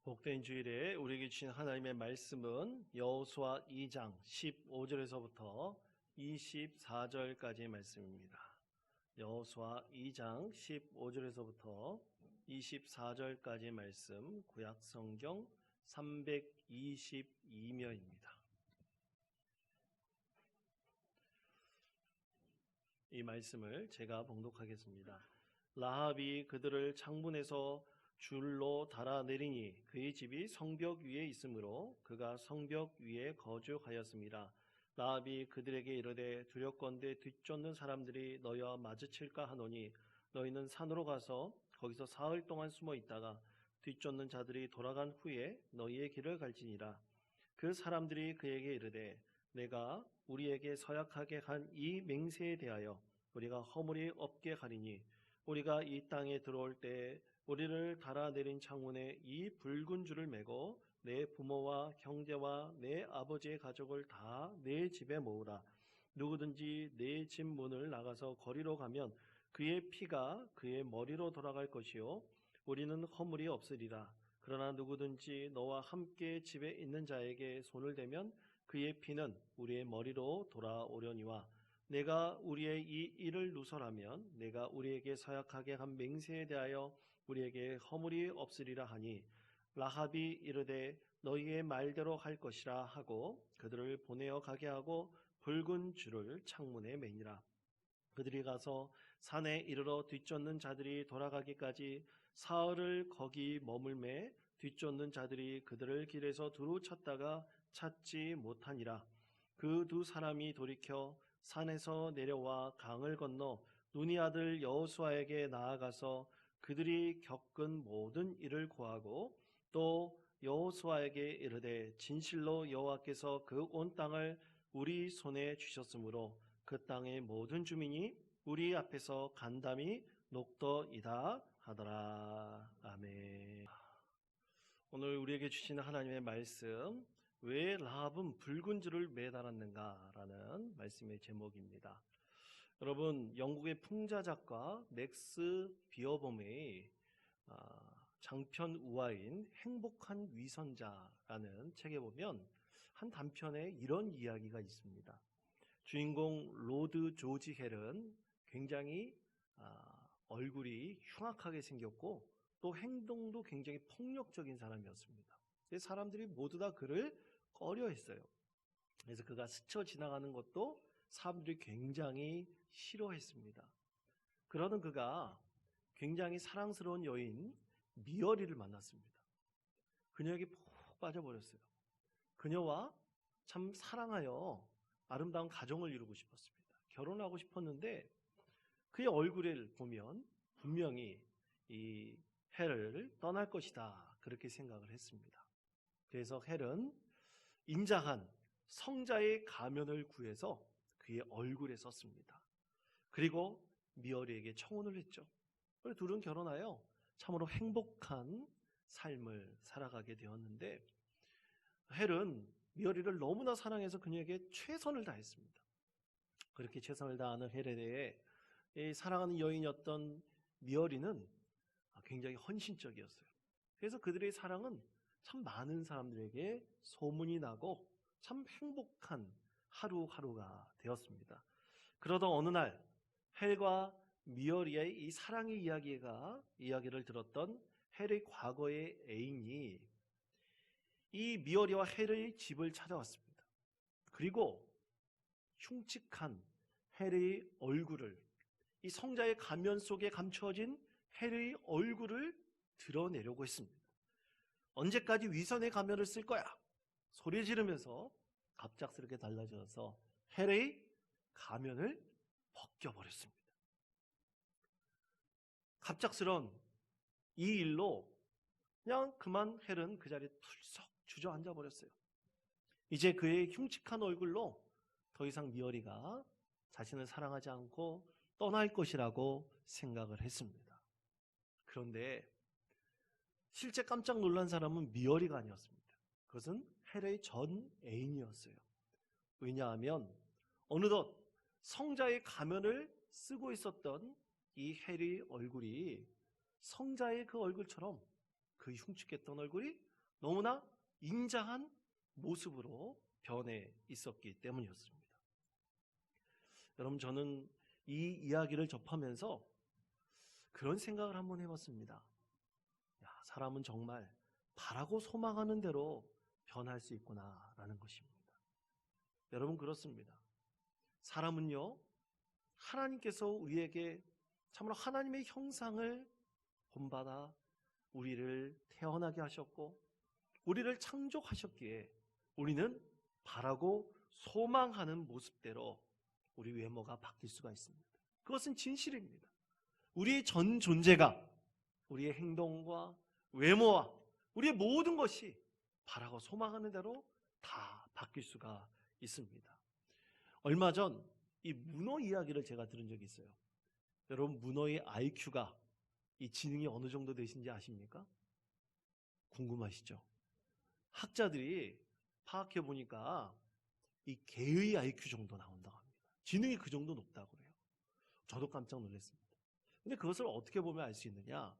복된 주일에 우리에게 주신 하나님의 말씀은 여호수아 2장 15절에서부터 24절까지의 말씀입니다. 여호수아 2장 15절에서부터 24절까지의 말씀, 구약 성경 322면입니다. 이 말씀을 제가 봉독하겠습니다. 라합이 그들을 창문에서 줄로 달아내리니 그의 집이 성벽 위에 있으므로 그가 성벽 위에 거주하였습니다. 라합이 그들에게 이르되 두렵건대 뒤쫓는 사람들이 너희와 마주칠까 하노니 너희는 산으로 가서 거기서 사흘 동안 숨어 있다가 뒤쫓는 자들이 돌아간 후에 너희의 길을 갈지니라. 그 사람들이 그에게 이르되 내가 우리에게 서약하게 한 이 맹세에 대하여 우리가 허물이 없게 하리니 우리가 이 땅에 들어올 때 우리를 달아내린 창문에 이 붉은 줄을 매고 내 부모와 형제와 내 아버지의 가족을 다 내 집에 모으라. 누구든지 내 집 문을 나가서 거리로 가면 그의 피가 그의 머리로 돌아갈 것이요 우리는 허물이 없으리라. 그러나 누구든지 너와 함께 집에 있는 자에게 손을 대면 그의 피는 우리의 머리로 돌아오려니와 내가 우리의 이 일을 누설하면 내가 우리에게 서약하게 한 맹세에 대하여 우리에게 허물이 없으리라 하니 라합이 이르되 너희의 말대로 할 것이라 하고 그들을 보내어 가게 하고 붉은 줄을 창문에 매니라. 그들이 가서 산에 이르러 뒤쫓는 자들이 돌아가기까지 사흘을 거기 머물매 뒤쫓는 자들이 그들을 길에서 두루 찾다가 찾지 못하니라. 그 두 사람이 돌이켜 산에서 내려와 강을 건너 눈이 아들 여호수아에게 나아가서 그들이 겪은 모든 일을 고하고 또 여호수아에게 이르되 진실로 여호와께서 그 온 땅을 우리 손에 주셨으므로 그 땅의 모든 주민이 우리 앞에서 간담이 녹더이다 하더라. 아멘. 오늘 우리에게 주시는 하나님의 말씀, 왜 라합은 붉은 줄을 매달았는가라는 말씀의 제목입니다. 여러분, 영국의 풍자 작가 맥스 비어범의 장편 우화인 행복한 위선자라는 책에 보면 한 단편에 이런 이야기가 있습니다. 주인공 로드 조지 헬은 굉장히 얼굴이 흉악하게 생겼고 또 행동도 굉장히 폭력적인 사람이었습니다. 사람들이 모두 다 그를 꺼려했어요. 그래서 그가 스쳐 지나가는 것도 사람들이 굉장히 싫어했습니다. 그러던 그가 굉장히 사랑스러운 여인 미어리를 만났습니다. 그녀에게 푹 빠져버렸어요. 그녀와 참 사랑하여 아름다운 가정을 이루고 싶었습니다. 결혼하고 싶었는데 그의 얼굴을 보면 분명히 이 헬을 떠날 것이다 그렇게 생각을 했습니다. 그래서 헬은 인자한 성자의 가면을 구해서 그의 얼굴에 썼습니다. 그리고 미어리에게 청혼을 했죠. 그리고 둘은 결혼하여 참으로 행복한 삶을 살아가게 되었는데 헬은 미어리를 너무나 사랑해서 그녀에게 최선을 다했습니다. 그렇게 최선을 다하는 헬에 대해 사랑하는 여인이었던 미어리는 굉장히 헌신적이었어요. 그래서 그들의 사랑은 참 많은 사람들에게 소문이 나고 참 행복한 하루하루가 되었습니다. 그러던 어느 날 헬과 미어리의 이 사랑의 이야기를 들었던 헬의 과거의 애인이 이 미어리와 헬의 집을 찾아왔습니다. 그리고 흉측한 헬의 얼굴을, 이 성자의 가면 속에 감추어진 헬의 얼굴을 드러내려고 했습니다. 언제까지 위선의 가면을 쓸 거야? 소리 지르면서 갑작스럽게 달라져서 헬의 가면을 벗겨버렸습니다. 갑작스런 이 일로 그냥 그만 헬은 그 자리에 툴썩 주저앉아 버렸어요. 이제 그의 흉측한 얼굴로 더 이상 미어리가 자신을 사랑하지 않고 떠날 것이라고 생각을 했습니다. 그런데 실제 깜짝 놀란 사람은 미어리가 아니었습니다. 그것은 헬의 전 애인이었어요. 왜냐하면 어느덧 성자의 가면을 쓰고 있었던 이 헬의 얼굴이 성자의 그 얼굴처럼 그 흉측했던 얼굴이 너무나 인자한 모습으로 변해 있었기 때문이었습니다. 여러분, 저는 이 이야기를 접하면서 그런 생각을 한번 해봤습니다. 사람은 정말 바라고 소망하는 대로 변할 수 있구나라는 것입니다. 여러분, 그렇습니다. 사람은요, 하나님께서 우리에게 참으로 하나님의 형상을 본받아 우리를 태어나게 하셨고 우리를 창조하셨기에 우리는 바라고 소망하는 모습대로 우리 외모가 바뀔 수가 있습니다. 그것은 진실입니다. 우리의 전 존재가 우리의 행동과 외모와 우리의 모든 것이 바라고 소망하는 대로 다 바뀔 수가 있습니다. 얼마 전 이 문어 이야기를 제가 들은 적이 있어요. 여러분, 문어의 IQ가 이 지능이 어느 정도 되신지 아십니까? 궁금하시죠? 학자들이 파악해 보니까 이 개의 IQ 정도 나온다고 합니다. 지능이 그 정도 높다고 그래요. 저도 깜짝 놀랐습니다. 근데 그것을 어떻게 보면 알 수 있느냐?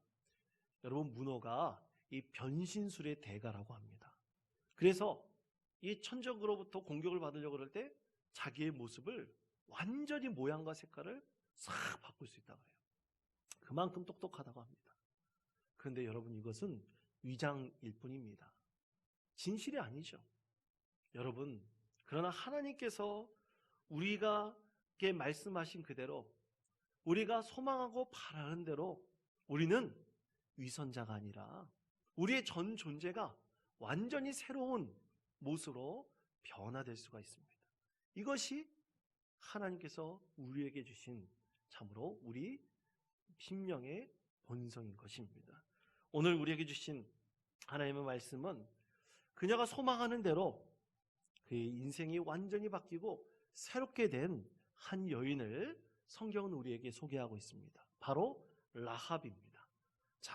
여러분, 문어가 이 변신술의 대가라고 합니다. 그래서 이 천적으로부터 공격을 받으려고 그럴 때 자기의 모습을 완전히 모양과 색깔을 싹 바꿀 수 있다고 해요. 그만큼 똑똑하다고 합니다. 그런데 여러분, 이것은 위장일 뿐입니다. 진실이 아니죠. 여러분, 그러나 하나님께서 우리에게 말씀하신 그대로 우리가 소망하고 바라는 대로 우리는 위선자가 아니라 우리의 전 존재가 완전히 새로운 모습으로 변화될 수가 있습니다. 이것이 하나님께서 우리에게 주신 참으로 우리 심령의 본성인 것입니다. 오늘 우리에게 주신 하나님의 말씀은 그녀가 소망하는 대로 그의 인생이 완전히 바뀌고 새롭게 된 한 여인을 성경은 우리에게 소개하고 있습니다. 바로 라합입니다. 자,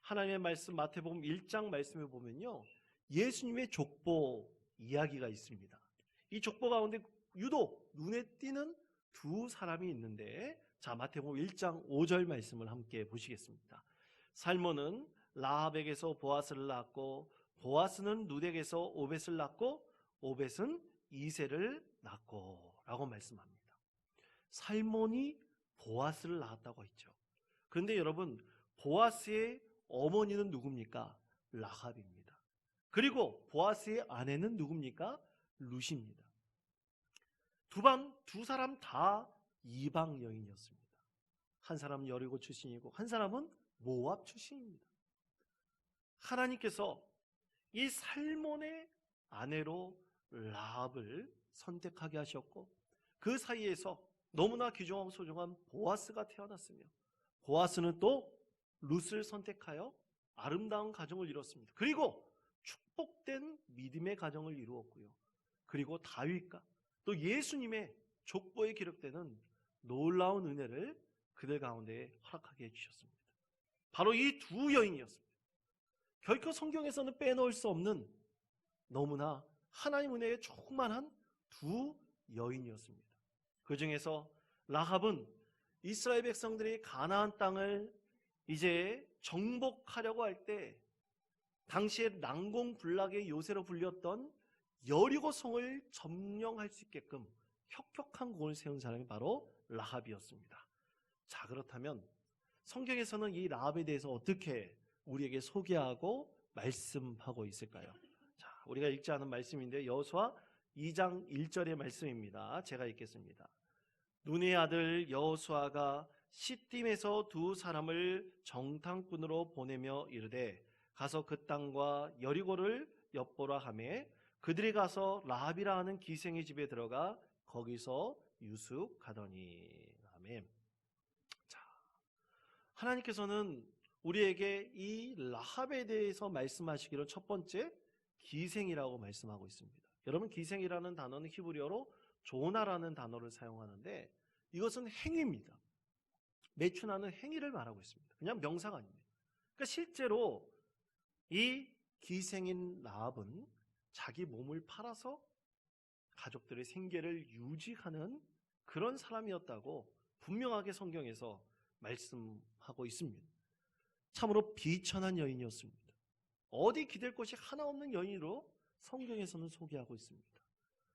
하나님의 말씀 마태복음 1장 말씀에 보면요, 예수님의 족보 이야기가 있습니다. 이 족보 가운데 유독 눈에 띄는 두 사람이 있는데, 자, 마태복음 1장 5절 말씀을 함께 보시겠습니다. 살몬은 라합에게서 보아스를 낳았고 보아스는 룻에게서 오벳을 낳고 오벳은 이새를 낳고 라고 말씀합니다. 살몬이 보아스를 낳았다고 했죠. 그런데 여러분, 보아스의 어머니는 누굽니까? 라합입니다. 그리고 보아스의 아내는 누굽니까? 룻입니다. 두 사람 다 이방 여인이었습니다. 한 사람은 여리고 출신이고 한 사람은 모압 출신입니다. 하나님께서 이 살몬의 아내로 라합을 선택하게 하셨고 그 사이에서 너무나 귀중하고 소중한 보아스가 태어났으며 보아스는 또 룻을 선택하여 아름다운 가정을 이뤘습니다. 그리고 축복된 믿음의 가정을 이루었고요. 그리고 다윗과 또 예수님의 족보에 기록되는 놀라운 은혜를 그들 가운데 허락하게 해주셨습니다. 바로 이 두 여인이었습니다. 결코 성경에서는 빼놓을 수 없는 너무나 하나님 은혜에 충만한 두 여인이었습니다. 그 중에서 라합은 이스라엘 백성들이 가나안 땅을 이제 정복하려고 할 때 당시에 난공불락의 요새로 불렸던 여리고 성을 점령할 수 있게끔 혁혁한 공을 세운 사람이 바로 라합이었습니다. 자, 그렇다면 성경에서는 이 라합에 대해서 어떻게 우리에게 소개하고 말씀하고 있을까요? 자, 우리가 읽지 않은 말씀인데 여호수아 2장 1절의 말씀입니다. 제가 읽겠습니다. 눈의 아들 여호수아가 시딤에서 두 사람을 정탐꾼으로 보내며 이르되 가서 그 땅과 여리고를 엿보라 하매 그들이 가서 라합이라 하는 기생의 집에 들어가 거기서 유숙하더니. 아멘. 자, 하나님께서는 우리에게 이 라합에 대해서 말씀하시기로 첫 번째 기생이라고 말씀하고 있습니다. 여러분, 기생이라는 단어는 히브리어로 조나라는 단어를 사용하는데 이것은 행위입니다. 매춘하는 행위를 말하고 있습니다. 그냥 명사가 아닙니다. 그러니까 실제로 이 기생인 라합은 자기 몸을 팔아서 가족들의 생계를 유지하는 그런 사람이었다고 분명하게 성경에서 말씀하고 있습니다. 참으로 비천한 여인이었습니다. 어디 기댈 곳이 하나 없는 여인으로 성경에서는 소개하고 있습니다.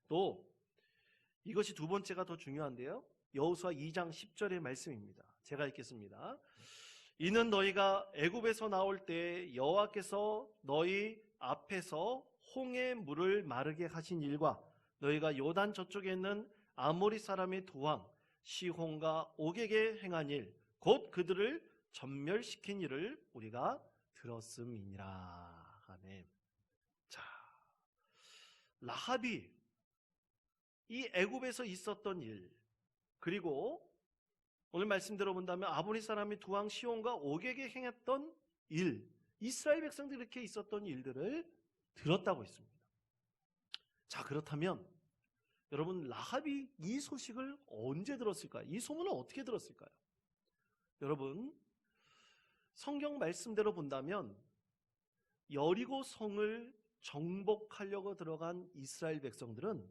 또 이것이 두 번째가 더 중요한데요. 여호수아 2장 10절의 말씀입니다. 제가 읽겠습니다. 이는 너희가 애굽에서 나올 때 여호와께서 너희 앞에서 홍해 물을 마르게 하신 일과 너희가 요단 저쪽에 있는 아모리 사람의 두 왕 시혼과 옥에게 행한 일 곧 그들을 전멸시킨 일을 우리가 들었음이니라. 아멘. 자, 라합이 이 애굽에서 있었던 일, 그리고 오늘 말씀대로 본다면 아모리 사람의 두 왕 시혼과 옥에게 행했던 일, 이스라엘 백성들이 이렇게 있었던 일들을 들었다고 했습니다. 자, 그렇다면 여러분, 라합이 이 소식을 언제 들었을까요? 이 소문을 어떻게 들었을까요? 여러분, 성경 말씀대로 본다면 여리고 성을 정복하려고 들어간 이스라엘 백성들은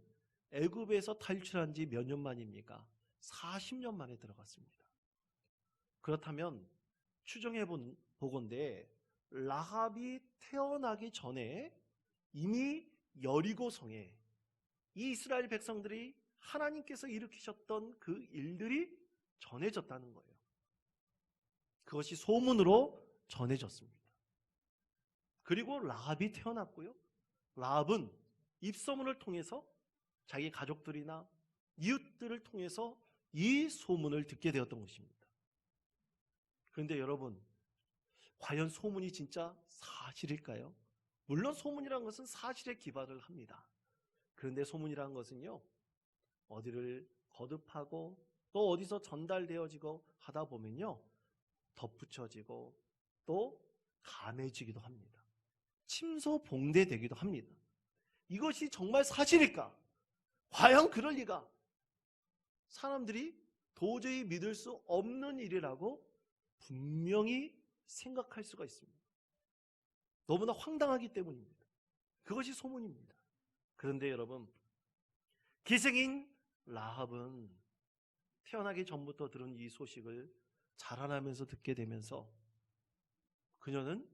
애굽에서 탈출한 지 몇 년 만입니까? 40년 만에 들어갔습니다. 그렇다면 추정해 보건대 라합이 태어나기 전에 이미 여리고 성에 이 이스라엘 백성들이 하나님께서 일으키셨던 그 일들이 전해졌다는 거예요. 그것이 소문으로 전해졌습니다. 그리고 라합이 태어났고요. 라합은 입소문을 통해서 자기 가족들이나 이웃들을 통해서 이 소문을 듣게 되었던 것입니다. 그런데 여러분, 과연 소문이 진짜 사실일까요? 물론 소문이라는 것은 사실에 기반을 합니다. 그런데 소문이라는 것은요, 어디를 거듭하고 또 어디서 전달되어지고 하다 보면요, 덧붙여지고 또 감해지기도 합니다. 침소봉대되기도 합니다. 이것이 정말 사실일까? 과연 그럴 리가? 사람들이 도저히 믿을 수 없는 일이라고 분명히 생각할 수가 있습니다. 너무나 황당하기 때문입니다. 그것이 소문입니다. 그런데 여러분, 기생인 라합은 태어나기 전부터 들은 이 소식을 자라나면서 듣게 되면서 그녀는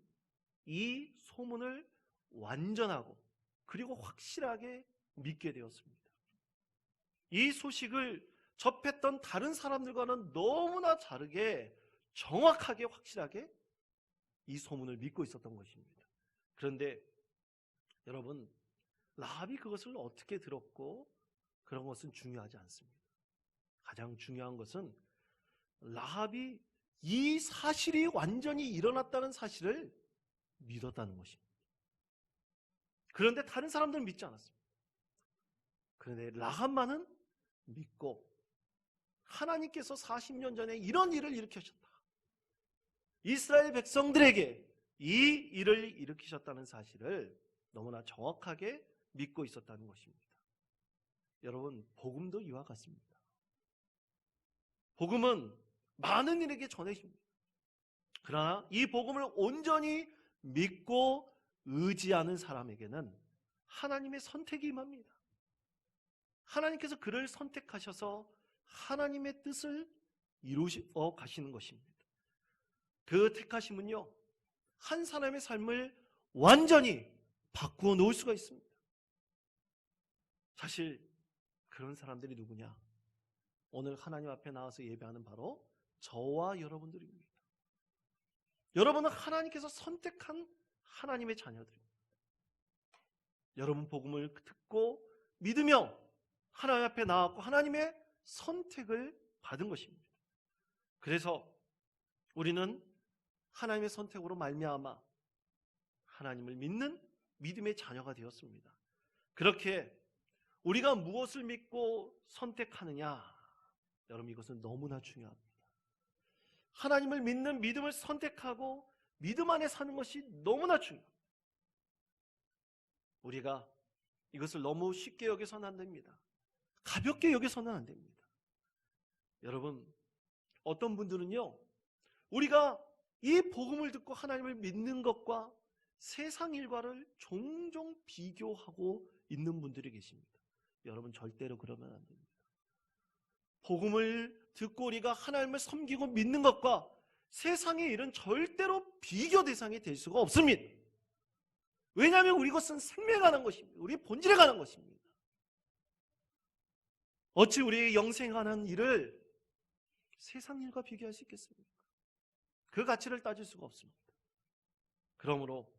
이 소문을 완전하고 그리고 확실하게 믿게 되었습니다. 이 소식을 접했던 다른 사람들과는 너무나 다르게 정확하게 확실하게 이 소문을 믿고 있었던 것입니다. 그런데 여러분, 라합이 그것을 어떻게 들었고 그런 것은 중요하지 않습니다. 가장 중요한 것은 라합이 이 사실이 완전히 일어났다는 사실을 믿었다는 것입니다. 그런데 다른 사람들은 믿지 않았습니다. 그런데 라합만은 믿고 하나님께서 40년 전에 이런 일을 일으키셨다. 이스라엘 백성들에게 이 일을 일으키셨다는 사실을 너무나 정확하게 믿고 있었다는 것입니다. 여러분, 복음도 이와 같습니다. 복음은 많은 이에게 전해집니다. 그러나 이 복음을 온전히 믿고 의지하는 사람에게는 하나님의 선택이 임합니다. 하나님께서 그를 선택하셔서 하나님의 뜻을 이루어 가시는 것입니다. 그 택하심은요, 한 사람의 삶을 완전히 바꾸어 놓을 수가 있습니다. 사실 그런 사람들이 누구냐? 오늘 하나님 앞에 나와서 예배하는 바로 저와 여러분들입니다. 여러분은 하나님께서 선택한 하나님의 자녀들입니다. 여러분 복음을 듣고 믿으며 하나님 앞에 나왔고 하나님의 선택을 받은 것입니다. 그래서 우리는 하나님의 선택으로 말미암아 하나님을 믿는 믿음의 자녀가 되었습니다. 그렇게 우리가 무엇을 믿고 선택하느냐, 여러분 이것은 너무나 중요합니다. 하나님을 믿는 믿음을 선택하고 믿음 안에 사는 것이 너무나 중요합니다. 우리가 이것을 너무 쉽게 여겨서는 안 됩니다. 가볍게 여겨서는 안 됩니다. 여러분, 어떤 분들은요, 우리가 이 복음을 듣고 하나님을 믿는 것과 세상 일과를 종종 비교하고 있는 분들이 계십니다. 여러분 절대로 그러면 안 됩니다. 복음을 듣고 우리가 하나님을 섬기고 믿는 것과 세상의 일은 절대로 비교 대상이 될 수가 없습니다. 왜냐하면 우리 것은 생명에 관한 것입니다. 우리 본질에 관한 것입니다. 어찌 우리의 영생에 관한 일을 세상 일과 비교할 수 있겠습니까? 그 가치를 따질 수가 없습니다. 그러므로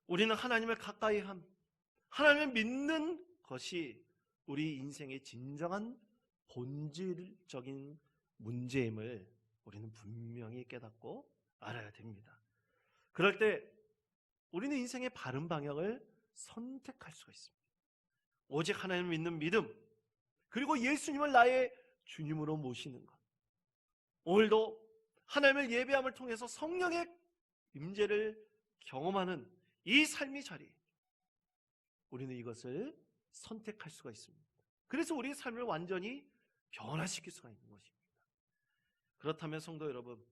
우리는 하나님을 가까이 함, 하나님을 믿는 것이 우리 인생의 진정한 본질적인 문제임을 우리는 분명히 깨닫고 알아야 됩니다. 그럴 때 우리는 인생의 바른 방향을 선택할 수가 있습니다. 오직 하나님을 믿는 믿음, 그리고 예수님을 나의 주님으로 모시는 것. 오늘도 하나님을 예배함을 통해서 성령의 임재를 경험하는 이 삶의 자리, 우리는 이것을 선택할 수가 있습니다. 그래서 우리의 삶을 완전히 변화시킬 수가 있는 것입니다. 그렇다면 성도 여러분,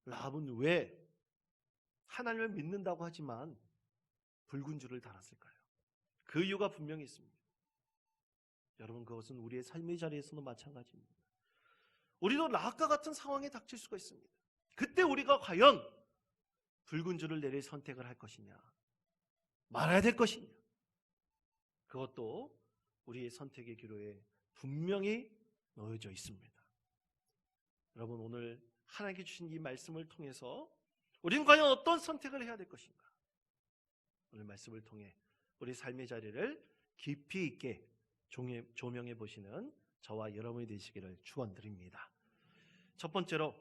라합은 왜 하나님을 믿는다고 하지만 붉은 줄을 달았을까요? 그 이유가 분명히 있습니다. 여러분, 그것은 우리의 삶의 자리에서도 마찬가지입니다. 우리도 라합과 같은 상황에 닥칠 수가 있습니다. 그때 우리가 과연 붉은 줄을 내릴 선택을 할 것이냐, 말아야 될 것이냐, 그것도 우리의 선택의 기로에 분명히 놓여져 있습니다. 여러분, 오늘 하나님께 주신 이 말씀을 통해서 우리는 과연 어떤 선택을 해야 될 것인가? 오늘 말씀을 통해 우리 삶의 자리를 깊이 있게 조명해 보시는 저와 여러분이 되시기를 축원드립니다. 첫 번째로,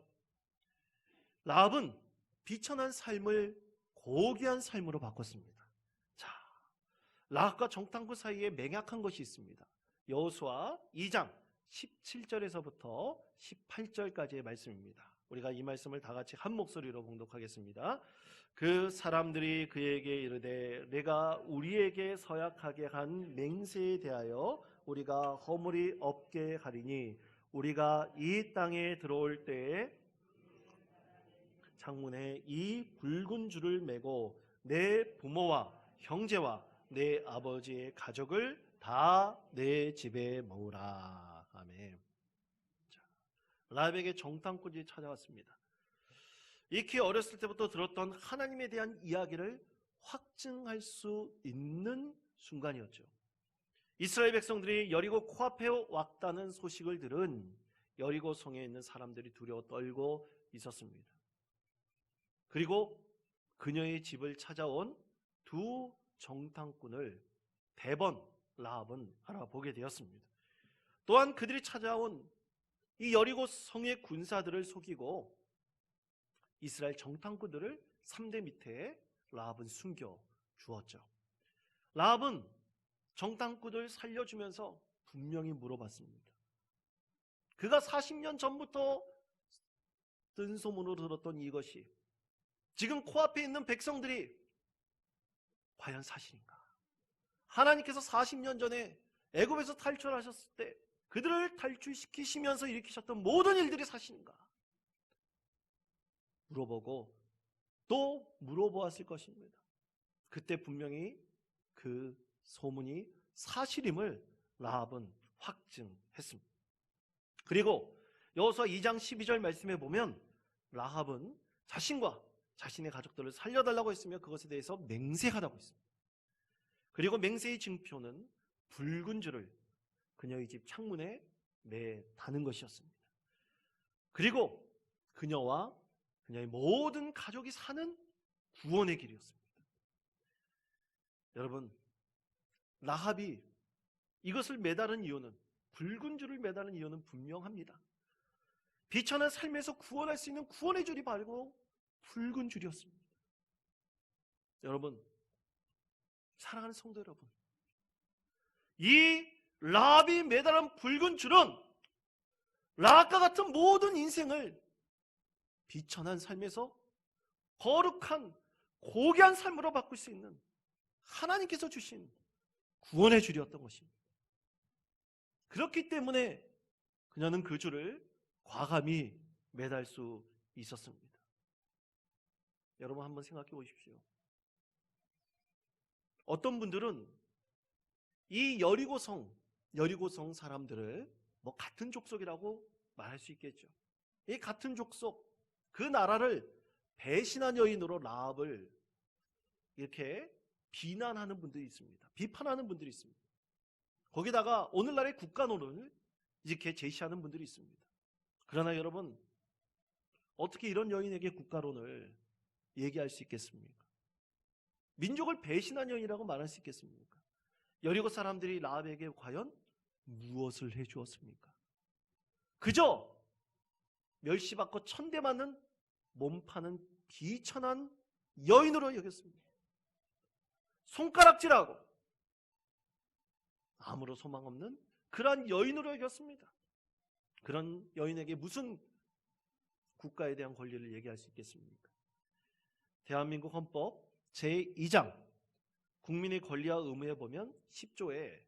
라합은 비천한 삶을 고귀한 삶으로 바꿨습니다. 자, 라합과 정탐꾼 사이에 맹약한 것이 있습니다. 여호수아 2장 17절에서부터 18절까지의 말씀입니다. 우리가 이 말씀을 다 같이 한 목소리로 봉독하겠습니다. 그 사람들이 그에게 이르되 내가 우리에게 서약하게 한 맹세에 대하여 우리가 허물이 없게 하리니 우리가 이 땅에 들어올 때에 창문에 이 붉은 줄을 메고 내 부모와 형제와 내 아버지의 가족을 다 내 집에 모으라. 아멘. 라합에게 정탐꾼이 찾아왔습니다. 익히 어렸을 때부터 들었던 하나님에 대한 이야기를 확증할 수 있는 순간이었죠. 이스라엘 백성들이 여리고 코앞에 왔다는 소식을 들은 여리고 성에 있는 사람들이 두려워 떨고 있었습니다. 그리고 그녀의 집을 찾아온 두 정탐꾼을 대번 라합은 알아보게 되었습니다. 또한 그들이 찾아온 이 여리고 성의 군사들을 속이고 이스라엘 정탐꾼들을 3대 밑에 라합은 숨겨 주었죠. 라합은 정탐꾼을 살려주면서 분명히 물어봤습니다. 그가 40년 전부터 뜬 소문으로 들었던 이것이 지금 코앞에 있는 백성들이 과연 사실인가? 하나님께서 40년 전에 애굽에서 탈출하셨을 때 그들을 탈출시키시면서 일으키셨던 모든 일들이 사실인가? 물어보고 또 물어보았을 것입니다. 그때 분명히 그 소문이 사실임을 라합은 확증했습니다. 그리고 여호수아 2장 12절 말씀에 보면 라합은 자신과 자신의 가족들을 살려달라고 했으며 그것에 대해서 맹세하라고 했습니다. 그리고 맹세의 증표는 붉은 줄을 그녀의 집 창문에 매다는 것이었습니다. 그리고 그녀와 그녀의 모든 가족이 사는 구원의 길이었습니다. 여러분, 라합이 이것을 매다는 이유는, 붉은 줄을 매다는 이유는 분명합니다. 비천한 삶에서 구원할 수 있는 구원의 줄이 바로 붉은 줄이었습니다. 여러분, 사랑하는 성도 여러분, 이 라합이 매달은 붉은 줄은 라합과 같은 모든 인생을 비천한 삶에서 거룩한 고귀한 삶으로 바꿀 수 있는 하나님께서 주신 구원의 줄이었던 것입니다. 그렇기 때문에 그녀는 그 줄을 과감히 매달 수 있었습니다. 여러분, 한번 생각해 보십시오. 어떤 분들은 이 여리고성 사람들을 같은 족속이라고 말할 수 있겠죠. 이 같은 족속, 그 나라를 배신한 여인으로 라합을 이렇게 비난하는 분들이 있습니다. 비판하는 분들이 있습니다. 거기다가 오늘날의 국가론을 이렇게 제시하는 분들이 있습니다. 그러나 여러분, 어떻게 이런 여인에게 국가론을 얘기할 수 있겠습니까? 민족을 배신한 여인이라고 말할 수 있겠습니까? 여리고 사람들이 라합에게 과연 무엇을 해주었습니까? 그저 멸시받고 천대 맞는 몸 파는 비천한 여인으로 여겼습니다. 손가락질하고 아무런 소망 없는 그러한 여인으로 여겼습니다. 그런 여인에게 무슨 국가에 대한 권리를 얘기할 수 있겠습니까? 대한민국 헌법 제2장 국민의 권리와 의무에 보면 10조에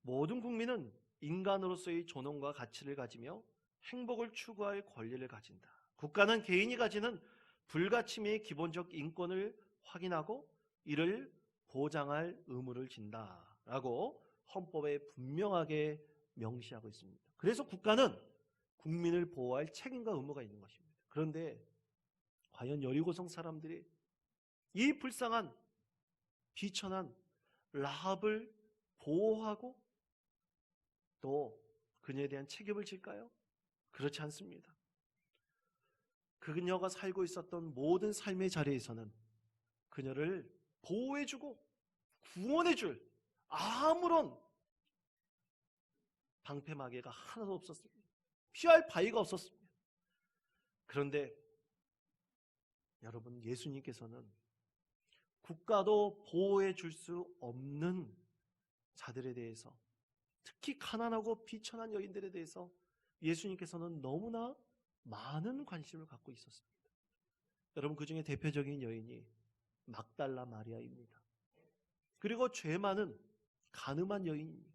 모든 국민은 인간으로서의 존엄과 가치를 가지며 행복을 추구할 권리를 가진다. 국가는 개인이 가지는 불가침의 기본적 인권을 확인하고 이를 보장할 의무를 진다라고 헌법에 분명하게 명시하고 있습니다. 그래서 국가는 국민을 보호할 책임과 의무가 있는 것입니다. 그런데 과연 여리고성 사람들이 이 불쌍한 비천한 라합을 보호하고 또 그녀에 대한 책임을 질까요? 그렇지 않습니다. 그녀가 살고 있었던 모든 삶의 자리에서는 그녀를 보호해주고 구원해줄 아무런 방패막이가 하나도 없었습니다. 피할 바위가 없었습니다. 그런데 여러분, 예수님께서는 국가도 보호해 줄 수 없는 자들에 대해서, 특히 가난하고 비천한 여인들에 대해서 예수님께서는 너무나 많은 관심을 갖고 있었습니다. 여러분, 그 중에 대표적인 여인이 막달라 마리아입니다. 그리고 죄 많은 간음한 여인입니다.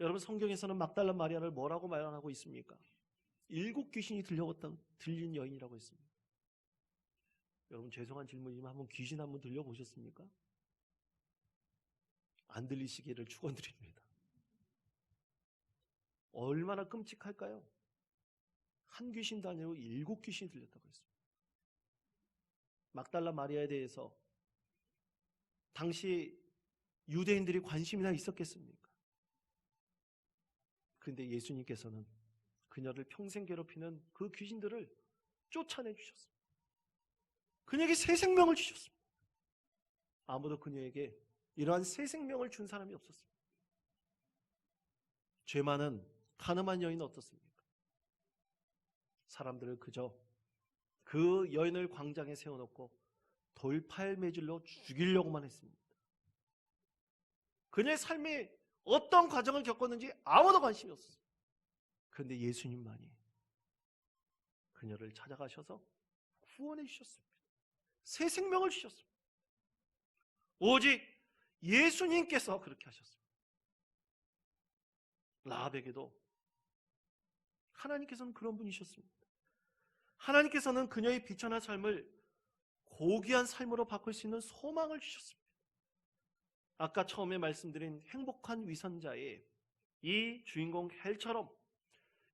여러분, 성경에서는 막달라 마리아를 뭐라고 말하고 있습니까? 7 귀신이 들린 여인이라고 했습니다. 여러분, 죄송한 질문이지만 한번 귀신 한번 들려보셨습니까? 안 들리시기를 축원드립니다. 얼마나 끔찍할까요? 한 귀신도 아니고 7 귀신이 들렸다고 했습니다. 막달라 마리아에 대해서 당시 유대인들이 관심이나 있었겠습니까? 그런데 예수님께서는 그녀를 평생 괴롭히는 그 귀신들을 쫓아내 주셨습니다. 그녀에게 새 생명을 주셨습니다. 아무도 그녀에게 이러한 새 생명을 준 사람이 없었습니다. 죄 많은 가늠한 여인은 어떻습니까? 사람들을 그저 그 여인을 광장에 세워놓고 돌팔매질로 죽이려고만 했습니다. 그녀의 삶이 어떤 과정을 겪었는지 아무도 관심이 없었습니다. 그런데 예수님만이 그녀를 찾아가셔서 구원해 주셨습니다. 새 생명을 주셨습니다. 오직 예수님께서 그렇게 하셨습니다. 라합에게도 하나님께서는 그런 분이셨습니다. 하나님께서는 그녀의 비천한 삶을 고귀한 삶으로 바꿀 수 있는 소망을 주셨습니다. 아까 처음에 말씀드린 행복한 위선자의 이 주인공 헬처럼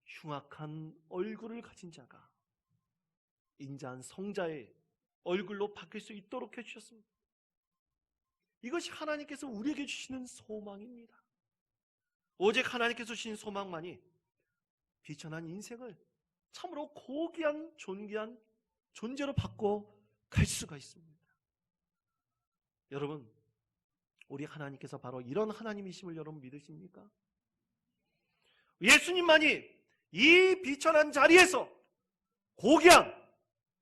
흉악한 얼굴을 가진 자가 인자한 성자의 얼굴로 바뀔 수 있도록 해주셨습니다. 이것이 하나님께서 우리에게 주시는 소망입니다. 오직 하나님께서 주신 소망만이 비천한 인생을 참으로 고귀한 존귀한 존재로 바꿔 갈 수가 있습니다. 여러분, 우리 하나님께서 바로 이런 하나님이심을 여러분 믿으십니까? 예수님만이 이 비천한 자리에서 고귀한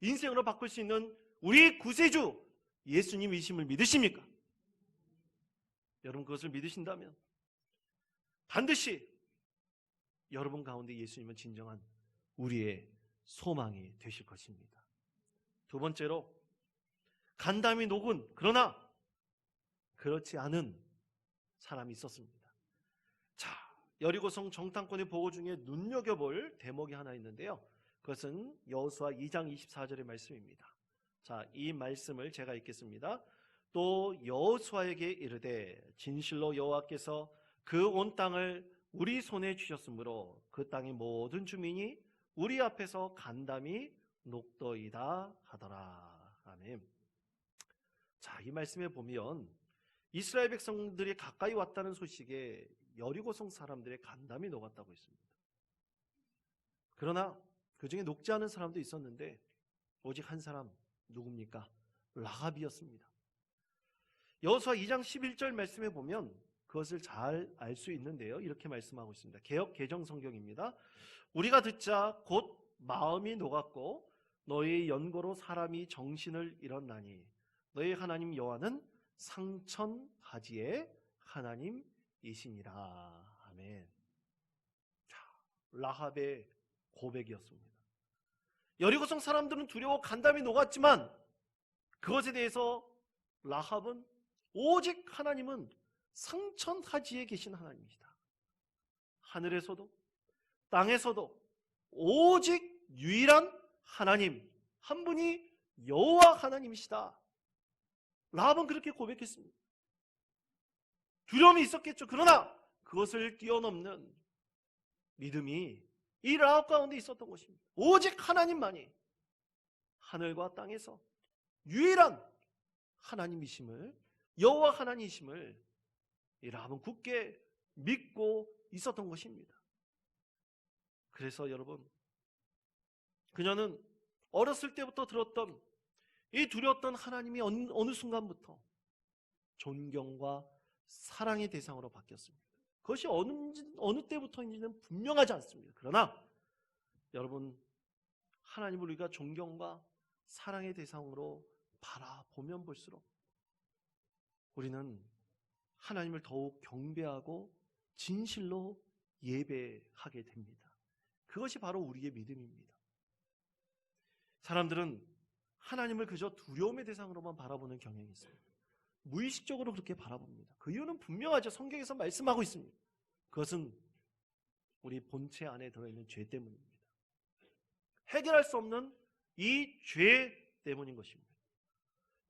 인생으로 바꿀 수 있는 우리 구세주 예수님이심을 믿으십니까? 여러분, 그것을 믿으신다면 반드시 여러분 가운데 예수님은 진정한 우리의 소망이 되실 것입니다. 두 번째로, 간담이 녹은 그러나 그렇지 않은 사람이 있었습니다. 자, 여리고성 정탐꾼의 보고 중에 눈여겨볼 대목이 하나 있는데요. 그것은 여호수아 2장 24절의 말씀입니다. 자, 이 말씀을 제가 읽겠습니다. 또 여호수아에게 이르되 진실로 여호와께서 그 온 땅을 우리 손에 주셨으므로 그 땅의 모든 주민이 우리 앞에서 간담이 녹더이다 하더라. 아멘. 이 말씀에 보면 이스라엘 백성들이 가까이 왔다는 소식에 여리고성 사람들의 간담이 녹았다고 했습니다. 그러나 그 중에 녹지 않은 사람도 있었는데 오직 한 사람, 누굽니까? 라합이었습니다. 여호수아 2장 11절 말씀에 보면 그것을 잘 알 수 있는데요. 이렇게 말씀하고 있습니다. 개역 개정 성경입니다. 우리가 듣자 곧 마음이 녹았고 너희의 연고로 사람이 정신을 잃었나니 너희 하나님 여호와는 상천하지의 하나님이시니라. 아멘. 자, 라합의 고백이었습니다. 여리고성 사람들은 두려워 간담이 녹았지만 그것에 대해서 라합은 오직 하나님은 상천하지에 계신 하나님이시다. 하늘에서도 땅에서도 오직 유일한 하나님 한 분이 여호와 하나님이시다. 라합은 그렇게 고백했습니다. 두려움이 있었겠죠. 그러나 그것을 뛰어넘는 믿음이 이 라합 가운데 있었던 것입니다. 오직 하나님만이 하늘과 땅에서 유일한 하나님이심을, 여호와 하나님이심을 이 라합은 굳게 믿고 있었던 것입니다. 그래서 여러분, 그녀는 어렸을 때부터 들었던 이 두려웠던 하나님이 어느 순간부터 존경과 사랑의 대상으로 바뀌었습니다. 그것이 어느 때부터인지는 분명하지 않습니다. 그러나 여러분, 하나님을 우리가 존경과 사랑의 대상으로 바라보면 볼수록 우리는 하나님을 더욱 경배하고 진실로 예배하게 됩니다. 그것이 바로 우리의 믿음입니다. 사람들은 하나님을 그저 두려움의 대상으로만 바라보는 경향이 있습니다. 무의식적으로 그렇게 바라봅니다. 그 이유는 분명하죠. 성경에서 말씀하고 있습니다. 그것은 우리 본체 안에 들어있는 죄 때문입니다. 해결할 수 없는 이 죄 때문인 것입니다.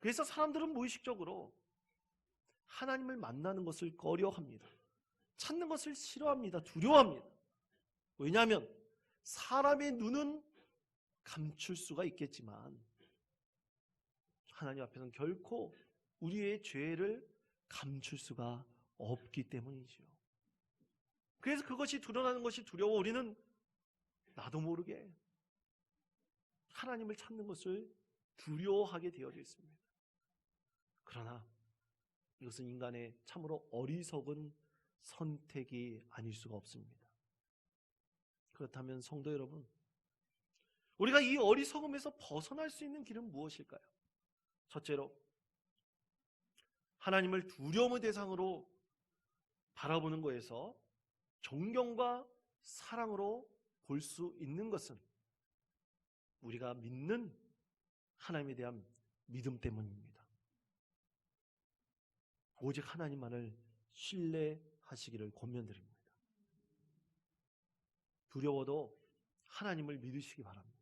그래서 사람들은 무의식적으로 하나님을 만나는 것을 꺼려합니다. 찾는 것을 싫어합니다. 두려워합니다. 왜냐하면 사람의 눈은 감출 수가 있겠지만 하나님 앞에서는 결코 우리의 죄를 감출 수가 없기 때문이죠. 그래서 그것이 드러나는 것이 두려워 우리는 나도 모르게 하나님을 찾는 것을 두려워하게 되어져 있습니다. 그러나 이것은 인간의 참으로 어리석은 선택이 아닐 수가 없습니다. 그렇다면 성도 여러분, 우리가 이 어리석음에서 벗어날 수 있는 길은 무엇일까요? 첫째로, 하나님을 두려움의 대상으로 바라보는 것에서 존경과 사랑으로 볼 수 있는 것은 우리가 믿는 하나님에 대한 믿음 때문입니다. 오직 하나님만을 신뢰하시기를 권면드립니다. 두려워도 하나님을 믿으시기 바랍니다.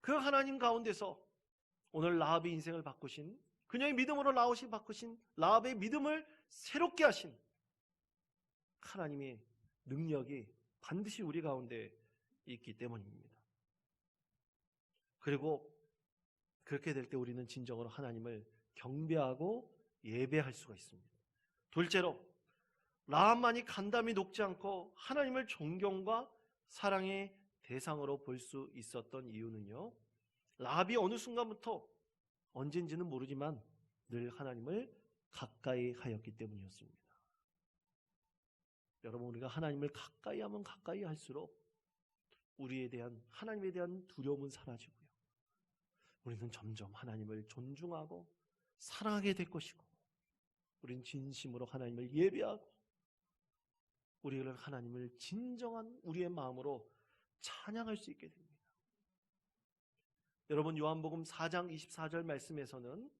그 하나님 가운데서 오늘 라합의 인생을 바꾸신, 그녀의 믿음으로 라합이 바꾸신, 라합의 믿음을 새롭게 하신 하나님의 능력이 반드시 우리 가운데 있기 때문입니다. 그리고 그렇게 될 때 우리는 진정으로 하나님을 경배하고 예배할 수가 있습니다. 둘째로, 라합만이 간담이 녹지 않고 하나님을 존경과 사랑의 대상으로 볼 수 있었던 이유는요, 라합이 어느 순간부터, 언젠지는 모르지만 늘 하나님을 가까이 하였기 때문이었습니다. 여러분, 우리가 하나님을 가까이 하면 가까이 할수록 하나님에 대한 두려움은 사라지고요, 우리는 점점 하나님을 존중하고 사랑하게 될 것이고, 우리는 진심으로 하나님을 예배하고 우리는 하나님을 진정한 우리의 마음으로 찬양할 수 있게 됩니다. 여러분, 요한복음 4장 24절 말씀에서는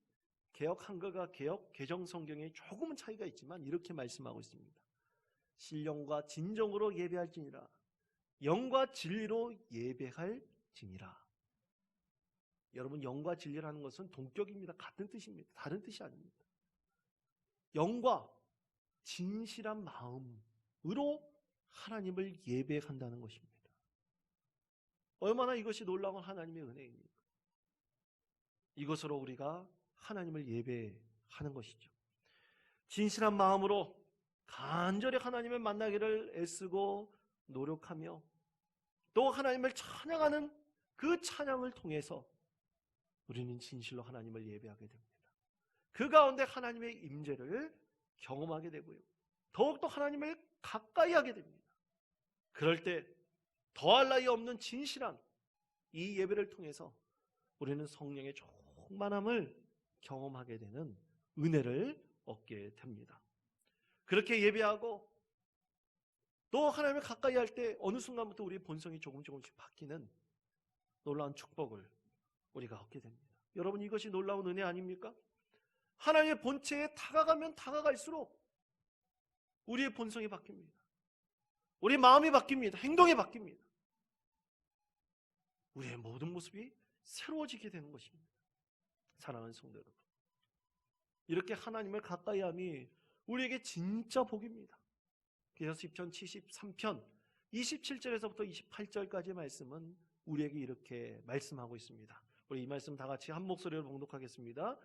개역 한글과 개역 개정 성경에 조금은 차이가 있지만 이렇게 말씀하고 있습니다. 신령과 진정으로 예배할지니라, 영과 진리로 예배할지니라. 여러분, 영과 진리라는 것은 동격입니다. 같은 뜻입니다. 다른 뜻이 아닙니다. 영과 진실한 마음으로 하나님을 예배한다는 것입니다. 얼마나 이것이 놀라운 하나님의 은혜입니까? 이것으로 우리가 하나님을 예배하는 것이죠. 진실한 마음으로 간절히 하나님을 만나기를 애쓰고 노력하며 또 하나님을 찬양하는 그 찬양을 통해서 우리는 진실로 하나님을 예배하게 됩니다. 그 가운데 하나님의 임재를 경험하게 되고요. 더욱더 하나님을 가까이 하게 됩니다. 그럴 때 더할 나위 없는 진실한 이 예배를 통해서 우리는 성령의 충만함을 경험하게 되는 은혜를 얻게 됩니다. 그렇게 예배하고 또 하나님을 가까이 할 때 어느 순간부터 우리의 본성이 조금씩 바뀌는 놀라운 축복을 우리가 얻게 됩니다. 여러분, 이것이 놀라운 은혜 아닙니까? 하나님의 본체에 다가가면 다가갈수록 우리의 본성이 바뀝니다. 우리 마음이 바뀝니다. 행동이 바뀝니다. 우리의 모든 모습이 새로워지게 되는 것입니다. 사랑하는 성도 여러분, 이렇게 하나님을 가까이 함이 우리에게 진짜 복입니다. 그래서 시편 73편 27절에서부터 28절까지의 말씀은 우리에게 이렇게 말씀하고 있습니다. 우리 이 말씀 다 같이 한 목소리로 봉독하겠습니다.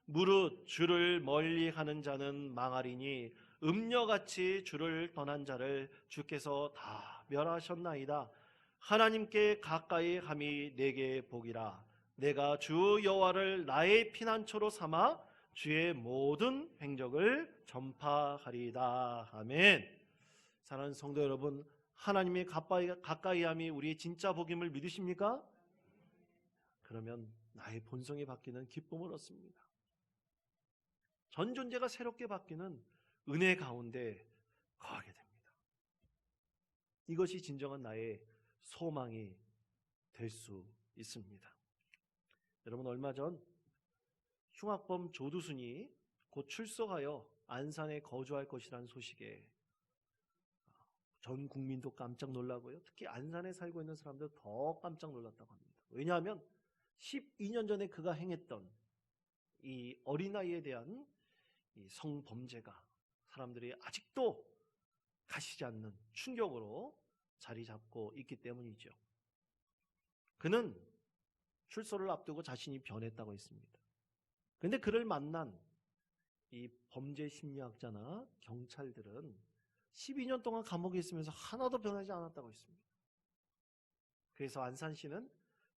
무릇 주를 멀리하는 자는 망하리니 음녀같이 주를 떠난 자를 주께서 다 멸하셨나이다. 하나님께 가까이 함이 내게 복이라. 내가 주 여호와를 나의 피난처로 삼아 주의 모든 행적을 전파하리이다. 아멘. 사랑하는 성도 여러분, 하나님의 가까이 함이 우리의 진짜 복임을 믿으십니까? 그러면 나의 본성이 바뀌는 기쁨을 얻습니다. 전 존재가 새롭게 바뀌는 은혜 가운데 거하게 됩니다. 이것이 진정한 나의 소망이 될 수 있습니다. 여러분, 얼마 전 흉악범 조두순이 곧 출소하여 안산에 거주할 것이라는 소식에 전 국민도 깜짝 놀라고요. 특히 안산에 살고 있는 사람들 더 깜짝 놀랐다고 합니다. 왜냐하면 12년 전에 그가 행했던 이 어린아이에 대한 이 성범죄가 사람들이 아직도 가시지 않는 충격으로 자리 잡고 있기 때문이죠. 그는 출소를 앞두고 자신이 변했다고 했습니다. 그런데 그를 만난 이 범죄 심리학자나 경찰들은 12년 동안 감옥에 있으면서 하나도 변하지 않았다고 했습니다. 그래서 안산시는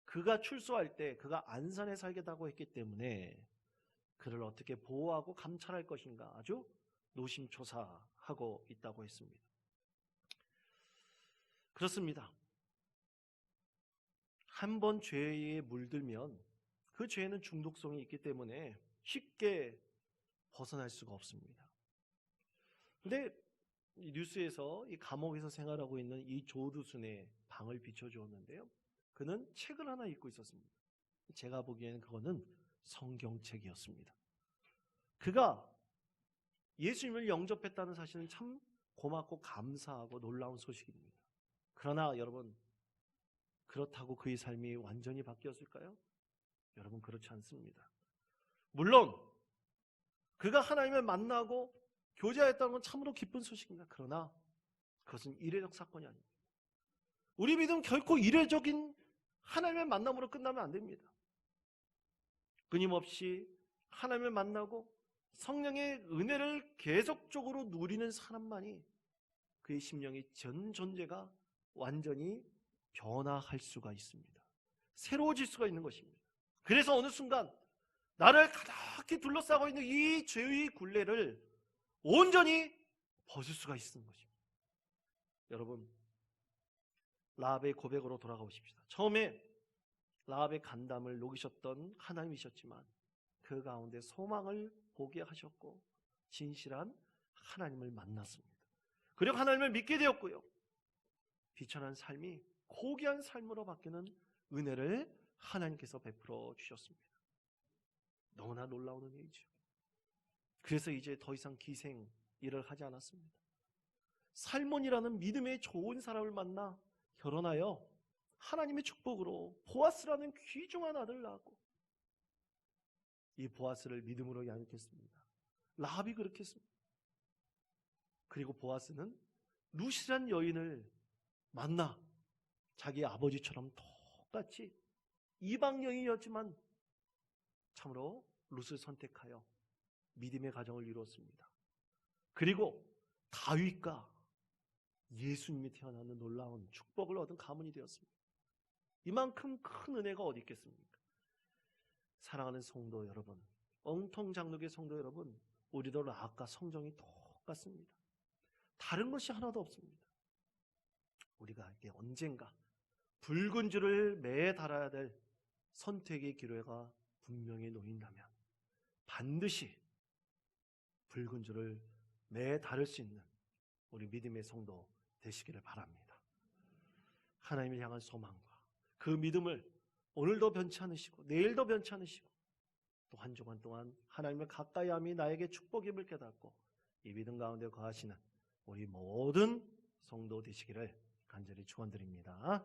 그가 출소할 때 그가 안산에 살겠다고 했기 때문에 그를 어떻게 보호하고 감찰할 것인가 아주 노심초사하고 있다고 했습니다. 그렇습니다. 한 번 죄에 물들면 그 죄에는 중독성이 있기 때문에 쉽게 벗어날 수가 없습니다. 그런데 뉴스에서 이 감옥에서 생활하고 있는 이 조두순의 방을 비춰주었는데요. 그는 책을 하나 읽고 있었습니다. 제가 보기에는 그거는 성경책이었습니다. 그가 예수님을 영접했다는 사실은 참 고맙고 감사하고 놀라운 소식입니다. 그러나 여러분, 그렇다고 그의 삶이 완전히 바뀌었을까요? 여러분, 그렇지 않습니다. 물론 그가 하나님을 만나고 교제하였다는 건 참으로 기쁜 소식입니다. 그러나 그것은 이례적 사건이 아닙니다. 우리 믿음 결코 이례적인 하나님의 만남으로 끝나면 안 됩니다. 끊임없이 하나님을 만나고 성령의 은혜를 계속적으로 누리는 사람만이 그의 심령이 전 존재가 완전히 변화할 수가 있습니다. 새로워질 수가 있는 것입니다. 그래서 어느 순간 나를 가득히 둘러싸고 있는 이 죄의 굴레를 온전히 벗을 수가 있는 것입니다. 여러분, 라합의 고백으로 돌아가보십시다. 처음에 라합의 간담을 녹이셨던 하나님이셨지만 그 가운데 소망을 보게 하셨고 진실한 하나님을 만났습니다. 그리고 하나님을 믿게 되었고요. 비천한 삶이 고귀한 삶으로 바뀌는 은혜를 하나님께서 베풀어 주셨습니다. 너무나 놀라운 은혜이죠. 그래서 이제 더 이상 기생 일을 하지 않았습니다. 살몬이라는 믿음의 좋은 사람을 만나 결혼하여 하나님의 축복으로 보아스라는 귀중한 아들을 낳았고 이 보아스를 믿음으로 양육했습니다. 라합이 그렇게 했습니다. 그리고 보아스는 루시란 여인을 만나 자기 아버지처럼 똑같이 이방 여인이었지만 참으로 룻을 선택하여 믿음의 가정을 이루었습니다. 그리고 다윗과 예수님이 태어나는 놀라운 축복을 얻은 가문이 되었습니다. 이만큼 큰 은혜가 어디 있겠습니까? 사랑하는 성도 여러분, 엉통장로교의 성도 여러분, 우리도 라합과 성정이 똑같습니다. 다른 것이 하나도 없습니다. 우리가 이게 언젠가 붉은 줄을 매에 달아야 될 선택의 기로가 분명히 놓인다면 반드시 붉은 줄을 매에 달을 수 있는 우리 믿음의 성도 되시기를 바랍니다. 하나님을 향한 소망과 그 믿음을 오늘도 변치 않으시고 내일도 변치 않으시고 또 한 주간 동안 하나님을 가까이 함이 나에게 축복임을 깨닫고 이 믿음 가운데 거하시는 우리 모든 성도 되시기를 간절히 축원드립니다.